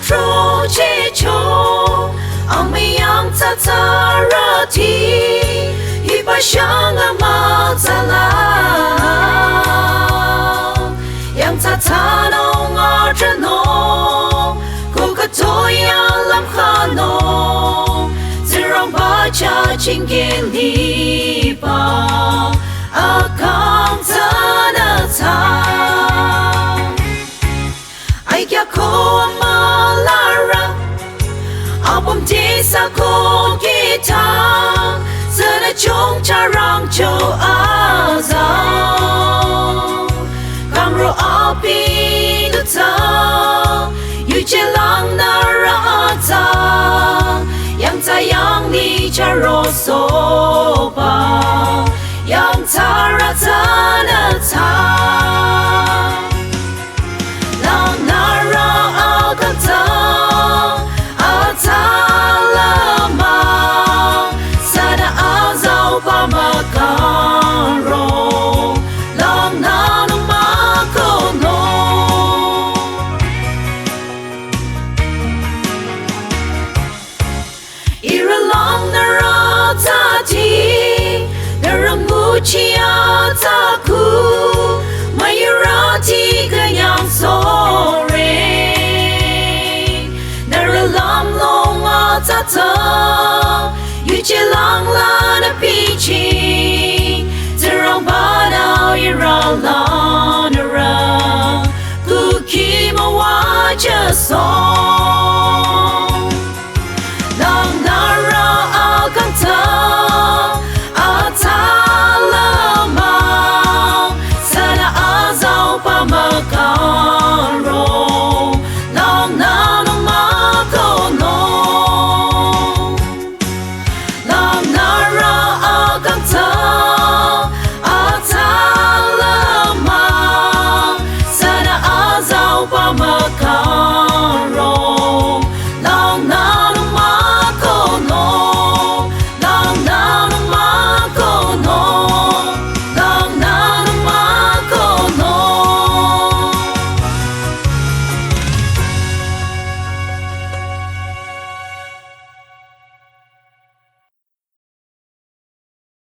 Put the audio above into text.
trocheh cho Amüi Yangthsa ra thi Hiba shang la Yangthsa thsanung atrünung khüdoi alumxünung Tsingrangba chingkeh liba Akang thsa Aikyah amülahrü abumte sako kehdah Sünü chungcha rangcho azau thsa Langnürü Akang Yangthsa soba Yangthsa ra thsa Langnürü Akang lama Sana azau pamakaro Langnürü Akang Chia taku mayurati kanyang sore Naralam long atata Yuchilang la na pichi Tsingrangba now you're